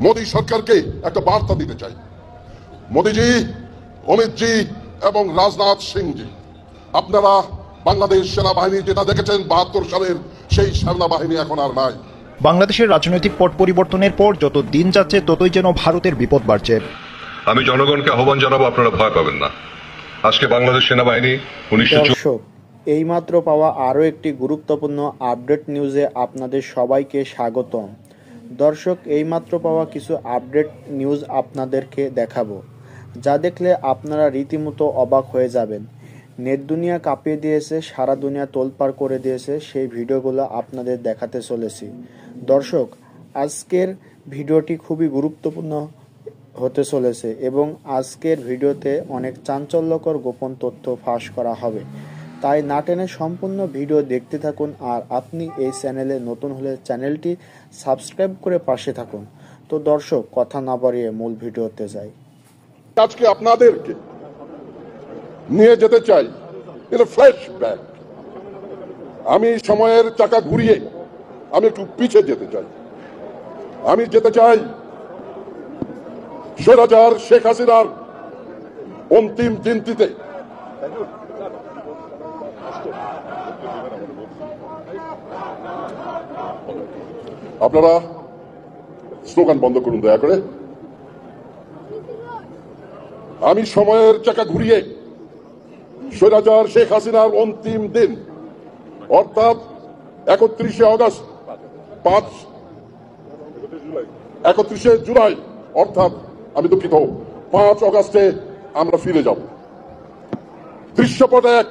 মোদী সরকারকে একটা বার্তা দিতে চাই। মোদীজি, অমিতজি এবং রাজনাথ সিংজি, আপনারা বাংলাদেশ সেনাবাহিনী যেটা দেখেছেন ৭২ সালের, সেই সেনাবাহিনী এখন আর নাই। বাংলাদেশের রাজনৈতিক পট পরিবর্তনের পর যত দিন যাচ্ছে ততই যেন ভারতের বিপদ বাড়ছে। আমি জনগণকে আহ্বান জানাবো, আপনারা ভয় পাবেন না। আজকে বাংলাদেশ সেনাবাহিনী দর্শক, এইমাত্র পাওয়া আরও একটি গুরুত্বপূর্ণ আপডেট নিউজে আপনাদের সবাইকে স্বাগতম। দর্শক, এইমাত্র পাওয়া কিছু আপডেট নিউজ আপনাদেরকে দেখাবো, যা দেখলে আপনারা রীতিমতো অবাক হয়ে যাবেন। নেট দুনিয়া কাঁপিয়ে দিয়েছে, সারা দুনিয়া তোলপাড় করে দিয়েছে, সেই ভিডিওগুলো আপনাদের দেখাতে চলেছি। দর্শক, আজকের ভিডিওটি খুবই গুরুত্বপূর্ণ হতে চলেছে এবং আজকের ভিডিওতে অনেক চাঞ্চল্যকর গোপন তথ্য ফাঁস করা হবে। তাই না টেনে সম্পূর্ণ ভিডিও দেখতে থাকুন। আর আপনি এই চ্যানেলে নতুন হলে চ্যানেলটি সাবস্ক্রাইব করে পাশে থাকুন। তো দর্শক, কথা না বাড়িয়ে মূল ভিডিওতে যাই। আজকে আপনাদেরকে নিয়ে যেতে চাই ফ্ল্যাশব্যাক। আমি সময়ের চাকা ঘুরিয়ে আমি একটু পিছে যেতে চাই। আমি যেতে চাই স্বৈরাচার শেখ হাসিনার অন্তিম দিনটিতে। আপনারা স্লোগান বন্ধ করুন দয়া করে। আমি সময়ের চাকা ঘুরিয়ে স্বৈরাচার শেখ হাসিনার অন্তিম দিন অর্থাৎ ৩১ আগস্ট 31 জুলাই অর্থাৎ আমি দুঃখিত ৫ আগস্টে আমরা ফিরে যাব। দৃশ্যপট ১,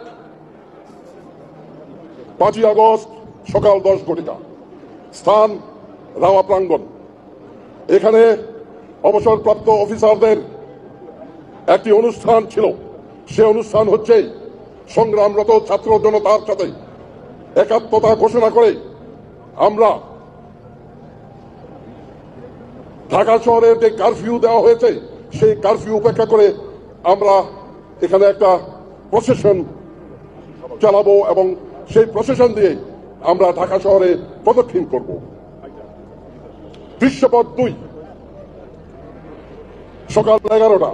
৫ই আগস্ট সকাল ১০ ঘটিকা, স্থান রাওয়া প্রাঙ্গণ। এখানে অবসরপ্রাপ্ত অফিসারদের একটি অনুষ্ঠান ছিল। সে অনুষ্ঠান হচ্ছে সংগ্রামরত ছাত্র জনতার সাথে একাত্মতা ঘোষণা করে আমরা ঢাকা শহরের যে কারফিউ দেওয়া হয়েছে সেই কারফিউ উপেক্ষা করে আমরা এখানে একটা প্রসেশন চালাবো এবং সেই প্রসেশন দিয়ে আমরা ঢাকা শহরে প্রদক্ষিণ করব। দৃশ্যপট ২, সকাল ১১টা।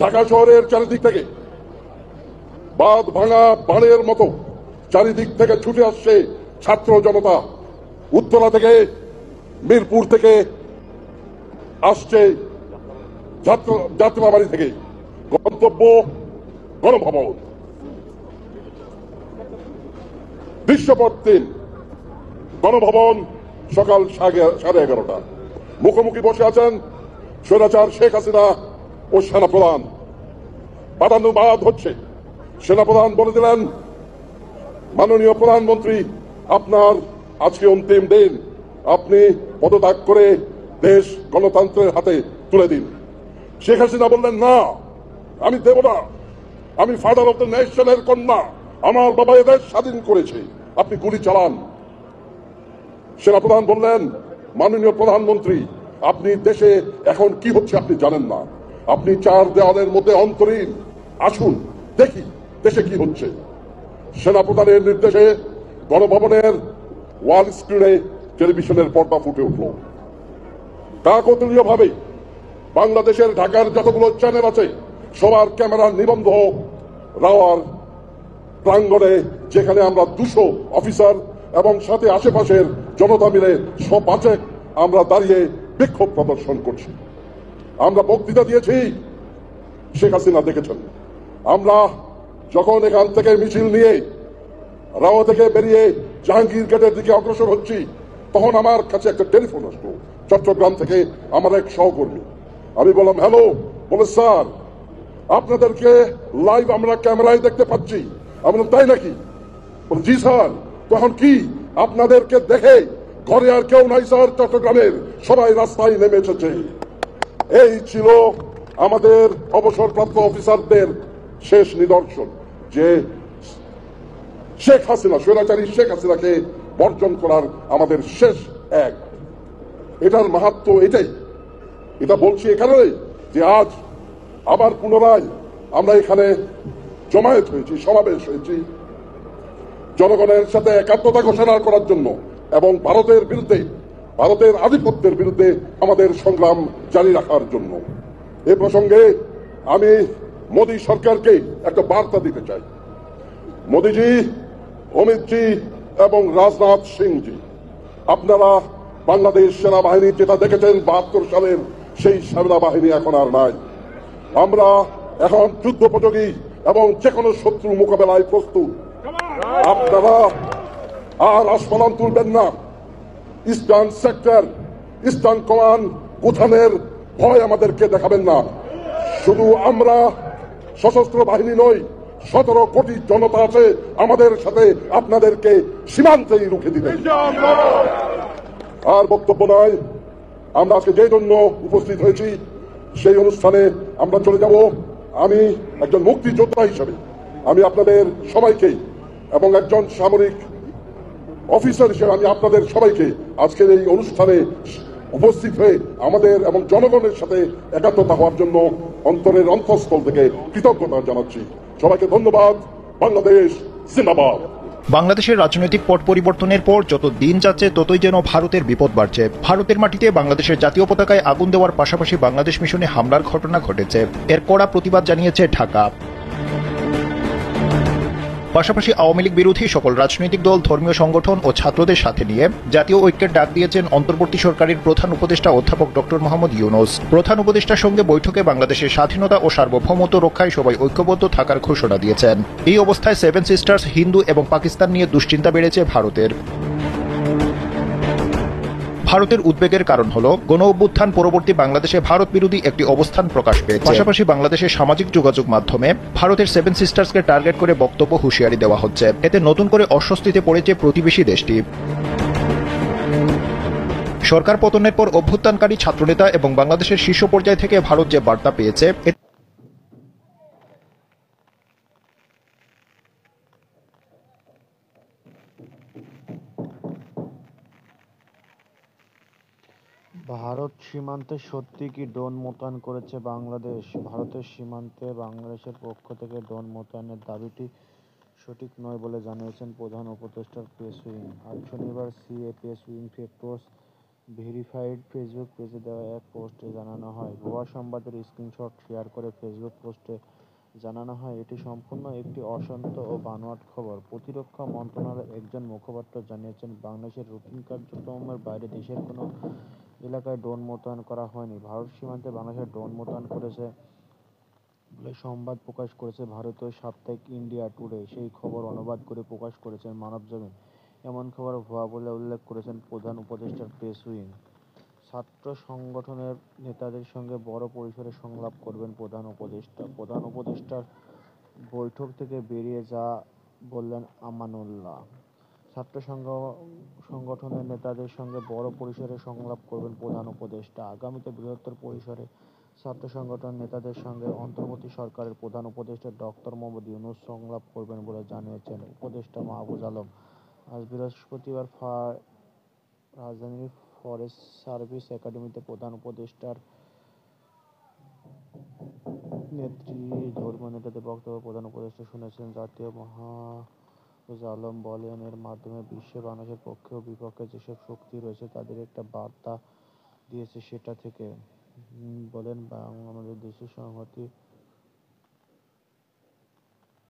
ঢাকা শহরের চারিদিক থেকে বাঁধ ভাঙা বানের মতো চারিদিক থেকে ছুটে আসছে ছাত্র জনতা। উত্তরা থেকে, মিরপুর থেকে আসছে যাত্রাবাড়ি থেকে, গন্তব্য গণভবন। দৃশ্যপট ৩, গণভবন সকাল 11:30। মুখোমুখি বসে আছেন স্বৈরাচার শেখ হাসিনা ও সেনাপ্রধান। বাদানুবাদ হচ্ছে। সেনাপ্রধান বলে দিলেন, মাননীয় প্রধানমন্ত্রী, আপনার আজকে অন্তিম দিন, আপনি পদত্যাগ করে দেশ গণতন্ত্রের হাতে তুলে দিন। শেখ হাসিনা বললেন, না, আমি দেব না, আমি ফাদার অব দ্য নেশনের কন্যা, আমার বাবা এদেশ স্বাধীন করেছে, আপনি গুলি চালান। সেনাপ্রধান বললেন, মাননীয় প্রধানমন্ত্রী, আপনি দেশে এখন কি হচ্ছে আপনি জানেন না, আপনি ৪ দেওয়ালের মধ্যে অন্তরীণ, আসুন দেখি দেশে কি হচ্ছে। সেনাপ্রধানের নির্দেশে গণভবনের ওয়াল স্ক্রিনে টেলিভিশনের পর্দা ফুটে উঠল। কাকতালীয় ভাবে বাংলাদেশের ঢাকার যতগুলো চ্যানেল আছে সবার ক্যামেরা নিবন্ধ রাওয়ার প্রাঙ্গণে, যেখানে আমরা ২০০ অফিসার এবং সাথে আশেপাশের জনতা মিলে ৫০ আমরা দাঁড়িয়ে বিক্ষোভ প্রদর্শন করছি। আমরা বক্তৃতা দিয়েছি, শেখ হাসিনা দেখেছেন। আমরা যখন এখান থেকে মিছিল নিয়ে রাওয়া থেকে বেরিয়ে জাহাঙ্গীর গেটের দিকে অগ্রসর হচ্ছি, তখন আমার কাছে একটা টেলিফোন আসলো চট্টগ্রাম থেকে আমার এক সহকর্মী। আমি বললাম, হ্যালো। বলে, স্যার, আপনাদেরকে লাইভ আমরা ক্যামেরায় দেখতে পাচ্ছি। আমি বললাম, তাই নাকি? বলে, জি স্যার। তখন কি আপনাদেরকে দেখে ঘরে আর কেউ নাই স্যার, চট্টগ্রামের সবাই রাস্তায় নেমে এসেছে। এই ছিল আমাদের অবসরপ্রাপ্ত অফিসারদের শেষ নিদর্শন, যে শেখ হাসিনা, স্বৈরাচারী শেখ হাসিনাকে বর্জন করার আমাদের শেষ এক। এটার মাহাত্ম্য এটাই। এটা বলছি এখানে যে আজ আবার পুনরায় আমরা এখানে জমায়েত হয়েছি, সমাবেশ হয়েছি জনগণের সাথে একাত্মতা ঘোষণা করার জন্য এবং ভারতের বিরুদ্ধে ভারতের আধিপত্যের বিরুদ্ধে আমাদের সংগ্রাম জারি রাখার জন্য। এ প্রসঙ্গে আমি মোদী সরকারকে একটা বার্তা দিতে চাই। মোদীজি, অমিতজি এবং রাজনাথ সিংজি, আপনারা বাংলাদেশ সেনাবাহিনী যেটা দেখেছেন 72 সালের সেই সেনাবাহিনী এখন আর নাই। আমরা এখন যুদ্ধোপযোগী এবং যে কোনো শত্রু মোকাবেলায় প্রস্তুত। আপনারা আর আসমানান তুলবেন না। ইস্টার্ন সেক্টর, ইস্টার্ন কমান্ড উত্থানের ভয় আমাদেরকে দেখাবেন না। শুধু আমরা সশস্ত্র বাহিনী নই, 17 কোটি জনতা আছে আমাদের সাথে, আপনাদেরকে সীমান্তেই রুখে দিবেন। আর বক্তব্য নয়, আমরা আজকে যে জন্য উপস্থিত হয়েছি সেই অনুষ্ঠানে আমরা চলে যাব। আমি একজন মুক্তিযোদ্ধা হিসেবে আমি আপনাদের সবাইকে এবং একজন সামরিক অফিসার হিসেবে আমি আপনাদের সবাইকে আজকের এই অনুষ্ঠানে উপস্থিত হয়ে আমাদের এবং জনগণের সাথে একাত্মতা হওয়ার জন্য অন্তরের অন্তঃস্থল থেকে কৃতজ্ঞতা জানাচ্ছি। সবাইকে ধন্যবাদ। বাংলাদেশ জিন্দাবাদ। বাংলাদেশের রাজনৈতিক পট পরিবর্তনের পর যত দিন যাচ্ছে ততই যেন ভারতের বিপদ বাড়ছে। ভারতের মাটিতে বাংলাদেশের জাতীয় পতাকায় আগুন দেওয়ার পাশাপাশি বাংলাদেশ মিশনে হামলার ঘটনা ঘটেছে। এর কড়া প্রতিবাদ জানিয়েছে ঢাকা। পাশাপাশি আওয়ামী লীগ বিরোধী সকল রাজনৈতিক দল, ধর্মীয় সংগঠন ও ছাত্রদের সাথে নিয়ে জাতীয় ঐক্যের ডাক দিয়েছেন অন্তর্বর্তী সরকারের প্রধান উপদেষ্টা অধ্যাপক ডক্টর মোহাম্মদ ইউনূস। প্রধান উপদেষ্টার সঙ্গে বৈঠকে বাংলাদেশের স্বাধীনতা ও সার্বভৌমত্ব রক্ষায় সবাই ঐক্যবদ্ধ থাকার ঘোষণা দিয়েছেন। এই অবস্থায় সেভেন সিস্টার্স, হিন্দু এবং পাকিস্তান নিয়ে দুশ্চিন্তা বেড়েছে ভারতের। ভারতের উদ্বেগের কারণ হলো গণ অভ্যুত্থান পরবর্তী বাংলাদেশে ভারত বিরোধী একটি অবস্থান প্রকাশ পেয়েছে। পাশাপাশি বাংলাদেশের সামাজিক যোগাযোগ মাধ্যমে ভারতের সেভেন সিস্টার্সকে টার্গেট করে বক্তব্য হুঁশিয়ারি দেওয়া হচ্ছে। এতে নতুন করে অস্বস্তিতে পড়েছে প্রতিবেশী দেশটি। সরকার পতনের পর অভ্যুত্থানকারী ছাত্রনেতা এবং বাংলাদেশের শীর্ষ পর্যায় থেকে ভারত যে বার্তা পেয়েছে, ভারত সীমান্তে সত্যি কি ড্রোন মোতায়েন করেছে বাংলাদেশ? ভারতের সীমান্তে বাংলাদেশের পক্ষ থেকে ড্রোন মোতায়েনের দাবিটি সঠিক নয় বলে জানিয়েছেন প্রধান উপদেষ্টার প্রেস উইং। আজ শনিবার CA press wing facts verified Facebook পেজে দেওয়া এক পোস্টে জানানো হয়। ভুয়া সংবাদের স্ক্রিনশট শেয়ার করে ফেসবুক পোস্টে জানানো হয়, এটি সম্পূর্ণ একটি অসত্য ও বানোয়াট খবর। প্রতিরক্ষা মন্ত্রণালয়ের একজন মুখপাত্র জানিয়েছেন, বাংলাদেশের রুটিন কার্যক্রমের বাইরে দেশের কোনো এলাকায় ড্রোন মোতায়েন করা হয়নি। ভারত সীমান্তে বাংলাদেশের ড্রোন মোতায়েন করেছে বলে সংবাদ প্রকাশ করেছে ভারতীয় সাপ্তাহিক ইন্ডিয়া টুডে। সেই খবর অনুবাদ করে প্রকাশ করেছেন মানবজমিন। এমন খবর ভুয়া বলে উল্লেখ করেছেন প্রধান উপদেষ্টার প্রেস উইং। ছাত্র সংগঠনের নেতাদের সঙ্গে বড় পরিসরে সংলাপ করবেন প্রধান উপদেষ্টা। প্রধান উপদেষ্টার বৈঠক থেকে বেরিয়ে যা বললেন আমানুল্লাহ। ছাত্র সংগঠনের নেতাদের সঙ্গে বড় পরিসরে সংলাপ করবেন প্রধান উপদেষ্টা। আগামীতে বৃহত্তর পরিসরে ছাত্র সংগঠন নেতাদের সঙ্গে অন্তর্বর্তী সরকারের প্রধান উপদেষ্টা ডক্টর মোহাম্মদ ইউনূস সংলাপ করবেন বলে জানিয়েছেন উপদেষ্টা মাহফুজ আলম। আজ বৃহস্পতিবার রাজধানীর ফরেস্ট সার্ভিস একাডেমিতে প্রধান উপদেষ্টার ধর্মীয় নেতাদের বক্তব্য প্রধান উপদেষ্টা শুনেছেন। জাতীয় মাহফুজ আলম বলেন, এর মাধ্যমে বিশ্বে বাংলাদেশের পক্ষে ও বিপক্ষে যেসব শক্তি রয়েছে তাদের একটা বার্তা দিয়েছে। সেটা থেকে বলেন, আমাদের দেশের সংহতি